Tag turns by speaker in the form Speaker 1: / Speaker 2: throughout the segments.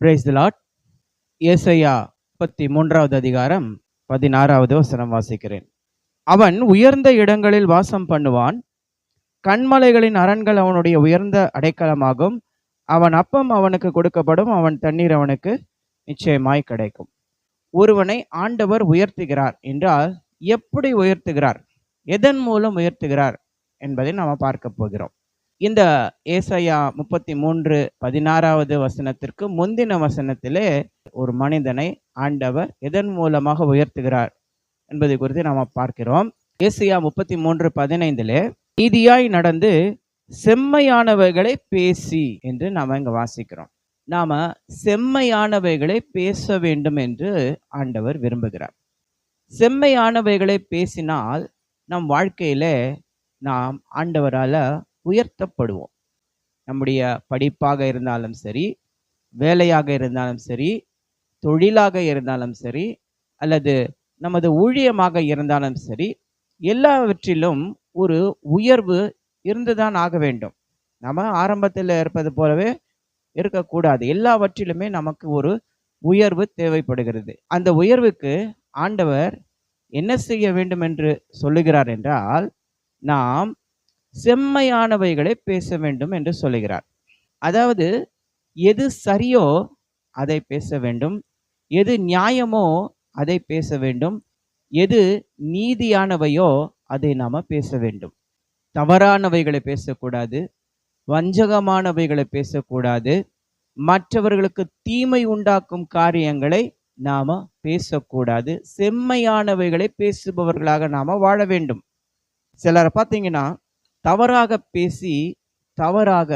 Speaker 1: Praise the Lord. ஏசாயா 33வது அதிகாரம் 16வது வசனம் வாசிக்கிறேன். அவன் உயர்ந்த இடங்களில் வாசம் பண்ணுவான், கண்மலைகளின் அரண்கள் அவனுடைய உயர்ந்த அடைக்கலமாகும். அவன் அப்பம் அவனுக்கு கொடுக்கப்படும், அவன் தண்ணீர் அவனுக்கு நிச்சயமாய் கிடைக்கும். ஒருவனை ஆண்டவர் உயர்த்துகிறார் என்றால் எப்படி உயர்த்துகிறார், எதன் மூலம் உயர்த்துகிறார் என்பதை நாம் பார்க்க போகிறோம். இந்த ஏசாயா 33:16வது வசனத்திற்கு முந்தின வசனத்திலே ஒரு மனிதனை ஆண்டவர் எதன் மூலமாக உயர்த்துகிறார் என்பதை குறித்து நாம் பார்க்கிறோம். ஏசாயா 33:15 நீதியாய் நடந்து செம்மையானவைகளை பேசி என்று நாம் இங்க வாசிக்கிறோம். நாம செம்மையானவைகளை பேச வேண்டும் என்று ஆண்டவர் விரும்புகிறார். செம்மையானவைகளை பேசினால் நம் வாழ்க்கையில நாம் ஆண்டவரால உயர்த்தப்படுவோம். நம்முடைய படிப்பாக இருந்தாலும் சரி, வேலையாக இருந்தாலும் சரி, தொழிலாக இருந்தாலும் சரி, அல்லது நமது ஊழியமாக இருந்தாலும் சரி, எல்லாவற்றிலும் ஒரு உயர்வு இருந்துதான் ஆக வேண்டும். நம்ம ஆரம்பத்தில் இருப்பது போலவே இருக்கக்கூடாது. எல்லாவற்றிலுமே நமக்கு ஒரு உயர்வு தேவைப்படுகிறது. அந்த உயர்வுக்கு ஆண்டவர் என்ன செய்ய வேண்டும் என்று சொல்லுகிறார் என்றால், நாம் செம்மையானவைகளை பேச வேண்டும் என்று சொல்லுகிறார். அதாவது எது சரியோ அதை பேச வேண்டும், எது நியாயமோ அதை பேச வேண்டும், எது நீதியானவையோ அதை நாம பேச வேண்டும். தவறானவைகளை பேசக்கூடாது, வஞ்சகமானவைகளை பேசக்கூடாது, மற்றவர்களுக்கு தீமை உண்டாக்கும் காரியங்களை நாம பேசக்கூடாது. செம்மையானவைகளை பேசுபவர்களாக நாம வாழ வேண்டும். சிலரை பார்த்தீங்கன்னா தவறாக பேசி தவறாக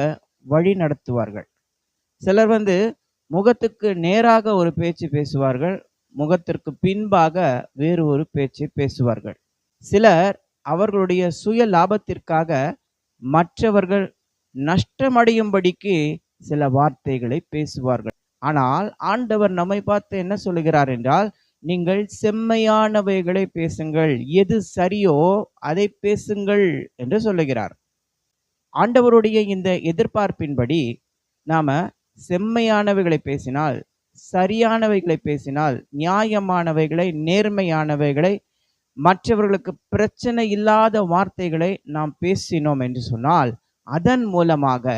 Speaker 1: வழி நடத்துவார்கள். சிலர் முகத்துக்கு நேராக ஒரு பேச்சு பேசுவார்கள், முகத்திற்கு பின்பாக வேறு ஒரு பேச்சு பேசுவார்கள். சிலர் அவர்களுடைய சுய லாபத்திற்காக மற்றவர்கள் நஷ்டமடையும்படிக்கு சில வார்த்தைகளை பேசுவார்கள். ஆனால் ஆண்டவர் நம்மை பார்த்து என்ன சொல்லுகிறார் என்றால், நீங்கள் செம்மையானவைகளை பேசுங்கள், எது சரியோ அதை பேசுங்கள் என்று சொல்லுகிறார். ஆண்டவருடைய இந்த எதிர்பார்ப்பின்படி நாம செம்மையானவைகளை பேசினால், சரியானவைகளை பேசினால், நியாயமானவைகளை, நேர்மையானவைகளை, மற்றவர்களுக்கு பிரச்சனை இல்லாத வார்த்தைகளை நாம் பேசினோம் என்று சொன்னால், அதன் மூலமாக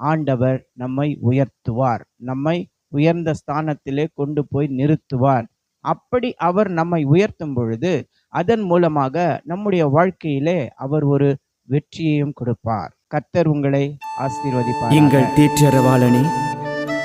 Speaker 1: ஆண்டவர் நம்மை உயர்த்துவார், நம்மை உயர்ந்த ஸ்தானத்திலே கொண்டு போய் நிறுத்துவார். அப்படி அவர் நம்மை உயர்த்தும் பொழுது அதன் மூலமாக நம்முடைய வாழ்க்கையிலே அவர் ஒரு வெற்றியையும் கொடுப்பார். கர்த்தர் உங்களை ஆசீர்வதிப்பார்.
Speaker 2: எங்கள் தேற்றரவாளனே,